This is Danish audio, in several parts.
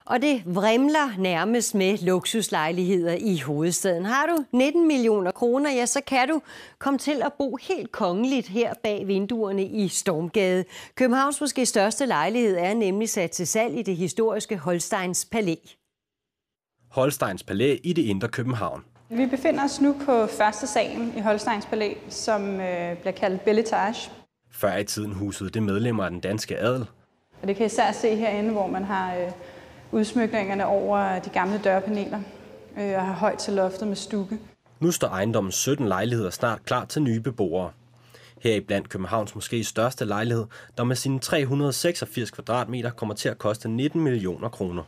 Og det vrimler nærmest med luksuslejligheder i hovedstaden. Har du 19 millioner kroner, ja, så kan du komme til at bo helt kongeligt her bag vinduerne i Stormgade. Københavns måske største lejlighed er nemlig sat til salg i det historiske Holsteins Palæ. Holsteins Palæ i det indre København. Vi befinder os nu på første salen i Holsteins Palæ, som bliver kaldt Beletage. Før i tiden husede det medlemmer af den danske adel. Og det kan I især se herinde, hvor man har udsmykningerne over de gamle dørpaneler og har højt til loftet med stukke. Nu står ejendommens 17 lejligheder snart klar til nye beboere. Her blandt Københavns måske største lejlighed, der med sine 386 kvadratmeter kommer til at koste 19 millioner kroner.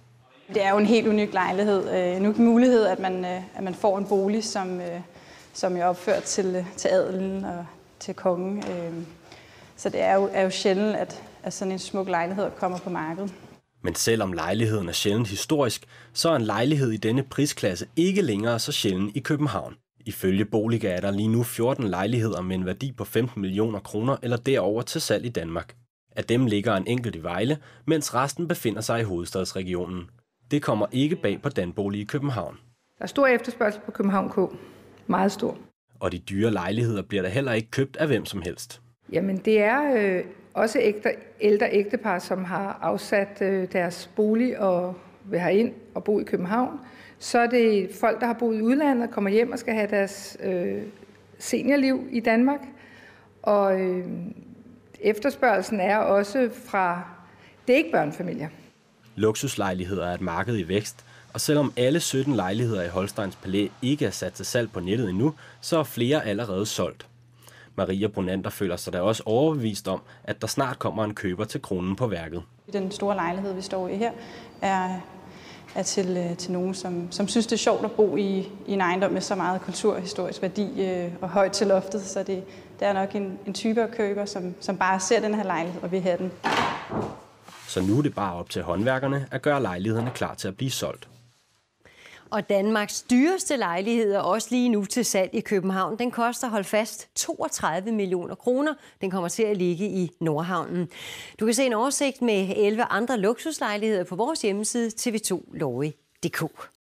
Det er jo en helt unik lejlighed. En unik mulighed, at man får en bolig, som er opført til adelen og til kongen. Så det er jo sjældent, at sådan en smuk lejlighed kommer på markedet. Men selvom lejligheden er sjældent historisk, så er en lejlighed i denne prisklasse ikke længere så sjælden i København. Ifølge Boliga er der lige nu 14 lejligheder med en værdi på 15 millioner kroner eller derover til salg i Danmark. Af dem ligger en enkelt i Vejle, mens resten befinder sig i hovedstadsregionen. Det kommer ikke bag på Danbolig i København. Der er stor efterspørgsel på København K. Meget stor. Og de dyre lejligheder bliver der heller ikke købt af hvem som helst. Jamen det er også ældre ægtepar, som har afsat deres bolig og vil herind og bo i København. Så er det folk, der har boet i udlandet og kommer hjem og skal have deres seniorliv i Danmark. Og efterspørgelsen er også fra, det er ikke børnefamilier. Luksuslejligheder er et marked i vækst, og selvom alle 17 lejligheder i Holsteins Palæ ikke er sat til salg på nettet endnu, så er flere allerede solgt. Maria Brunander føler sig da også overbevist om, at der snart kommer en køber til kronen på værket. Den store lejlighed, vi står i her, er til nogen, som synes, det er sjovt at bo i en ejendom med så meget kulturhistorisk værdi og højt til loftet. Så det er nok en type af køber, som bare ser den her lejlighed og vil have den. Så nu er det bare op til håndværkerne at gøre lejlighederne klar til at blive solgt. Og Danmarks dyreste lejlighed er også lige nu til salg i København. Den koster, hold fast, 32 millioner kroner. Den kommer til at ligge i Nordhavnen. Du kan se en oversigt med 11 andre luksuslejligheder på vores hjemmeside tv2lorry.dk.